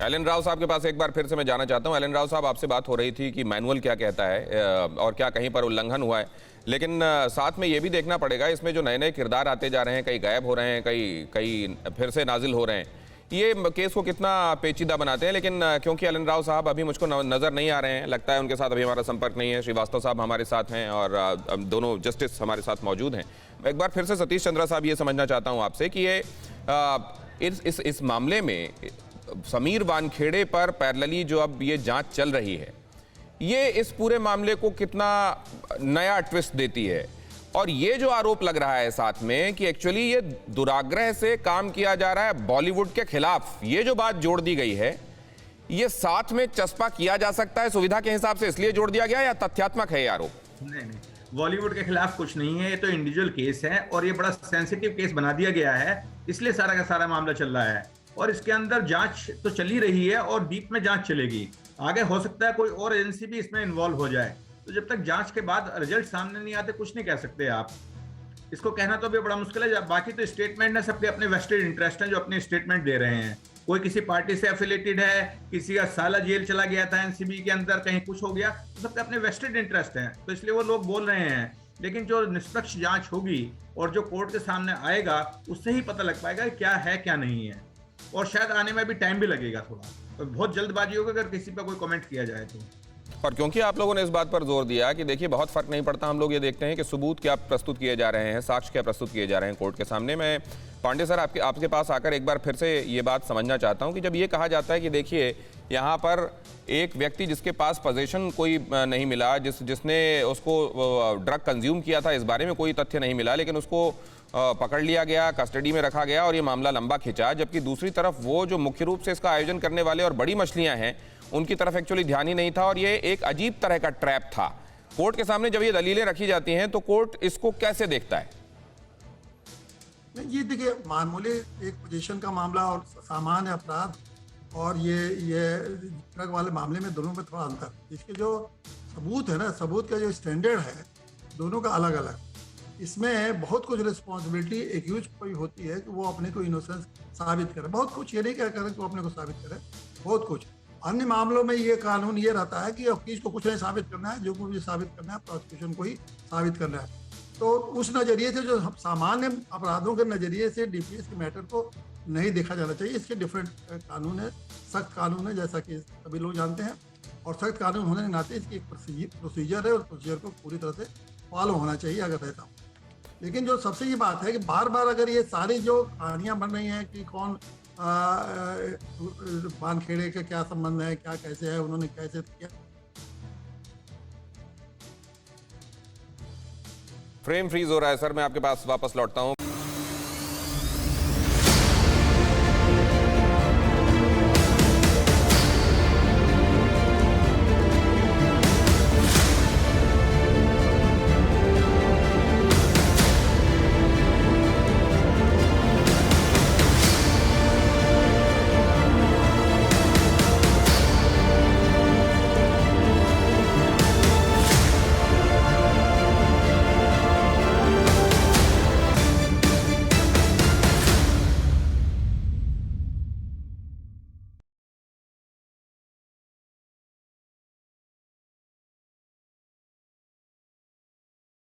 Elon Rao साहब के पास एक बार फिर से मैं जाना चाहता हूं। एलन राव साहब, आपसे बात हो रही थी कि मैनुअल क्या कहता है और क्या कहीं पर उल्लंघन हुआ है, लेकिन साथ में ये भी देखना पड़ेगा इसमें जो नए नए किरदार आते जा रहे हैं, कई गायब हो रहे हैं, कई फिर से नाजिल हो रहे हैं, ये केस को कितना पेचीदा बनाते हैं। लेकिन क्योंकि एलन राव साहब अभी मुझको नज़र नहीं आ रहे हैं, लगता है उनके साथ अभी हमारा संपर्क नहीं है। श्रीवास्तव साहब हमारे साथ हैं और दोनों जस्टिस हमारे साथ मौजूद हैं। मैं एक बार फिर से सतीश चंद्रा साहब ये समझना चाहता हूँ आपसे कि ये इस मामले में समीर वानखेड़े पर पैरेलली जो अब ये जांच चल रही है, ये इस पूरे मामले को कितना नया ट्विस्ट देती है। और ये जो आरोप लग रहा है साथ में कि एक्चुअली ये दुराग्रह से काम किया जा रहा है बॉलीवुड के खिलाफ, ये जो बात जोड़ दी गई है, ये साथ में चस्पा किया जा सकता है सुविधा के हिसाब से, इसलिए जोड़ दिया गया या तथ्यात्मक है ये आरोप? नहीं, बॉलीवुड के खिलाफ कुछ नहीं है, ये तो इंडिविजुअल केस है और ये बड़ा सेंसिटिव केस बना दिया गया है, इसलिए सारा का सारा मामला चल रहा है। और इसके अंदर जांच तो चली रही है और डीप में जांच चलेगी। आगे हो सकता है कोई और एजेंसी भी इसमें इन्वॉल्व हो जाए, तो जब तक जांच के बाद रिजल्ट सामने नहीं आते कुछ नहीं कह सकते आप। इसको कहना तो अभी बड़ा मुश्किल है। बाकी तो स्टेटमेंट है, सबके अपने वेस्टेड इंटरेस्ट हैं जो अपने स्टेटमेंट दे रहे हैं। कोई किसी पार्टी से एफिलेटेड है, किसी का साला जेल चला गया था एनसीबी के अंदर, कहीं कुछ हो गया, तो सबके अपने वेस्टेड इंटरेस्ट हैं, तो इसलिए वो लोग बोल रहे हैं। लेकिन जो निष्पक्ष जांच होगी और जो कोर्ट के सामने आएगा, उससे ही पता लग पाएगा क्या है क्या नहीं है। और शायद आने में भी टाइम भी लगेगा थोड़ा, तो बहुत जल्दबाजी होगी अगर किसी पर कोई कमेंट किया जाए तो। और क्योंकि आप लोगों ने इस बात पर जोर दिया कि देखिए बहुत फर्क नहीं पड़ता, हम लोग ये देखते हैं कि सबूत क्या प्रस्तुत किए जा रहे हैं, साक्ष्य क्या प्रस्तुत किए जा रहे हैं कोर्ट के सामने। मैं पांडे सर आपके पास आकर एक बार फिर से ये बात समझना चाहता हूं कि जब ये कहा जाता है कि देखिए यहाँ पर एक व्यक्ति जिसके पास पोजीशन कोई नहीं मिला, जिसने उसको ड्रग कंज्यूम किया था, इस बारे में कोई तथ्य नहीं मिला, लेकिन उसको पकड़ लिया गया, कस्टडी में रखा गया और ये मामला लंबा खिंचा, जबकि दूसरी तरफ वो जो मुख्य रूप से इसका आयोजन करने वाले और बड़ी मछलियां हैं, उनकी तरफ एक्चुअली ध्यान ही नहीं था और ये एक अजीब तरह का ट्रैप था। कोर्ट के सामने जब ये दलीलें रखी जाती हैं तो कोर्ट इसको कैसे देखता है? नहीं, ये देखिए मामूली एक पोजीशन का मामला और सामान्य अपराध और ये ड्रग वाले मामले में दोनों में थोड़ा अंतर। इसके जो सबूत है ना, सबूत का जो स्टैंडर्ड है दोनों का अलग अलग। इसमें बहुत कुछ रिस्पॉन्सिबिलिटी एक्यूज को होती है कि वो अपने को इनोसेंस साबित करे, बहुत कुछ, ये नहीं कह कर कि वो अपने को साबित करे, बहुत कुछ। अन्य मामलों में ये कानून ये रहता है कि एक्यूज को कुछ नहीं साबित करना है, जो कुछ भी साबित करना है प्रोसिक्यूशन को ही साबित करना है। तो उस नज़रिए से जो सामान्य अपराधों के नज़रिए से डीपीएस के मैटर को नहीं देखा जाना चाहिए। इसके डिफरेंट कानून है, सख्त कानून है, जैसा कि सभी लोग जानते हैं, और सख्त कानून होने के नाते इसकी एक प्रोसीजर है और प्रोसीजर को पूरी तरह से फॉलो होना चाहिए अगर रहता हो। लेकिन जो सबसे ये बात है कि बार बार अगर ये सारी जो कहानियाँ बन रही हैं कि कौन वानखेड़े के क्या संबंध है, क्या कैसे है, उन्होंने कैसे किया। फ्रेम फ्रीज हो रहा है सर, मैं आपके पास वापस लौटता हूँ।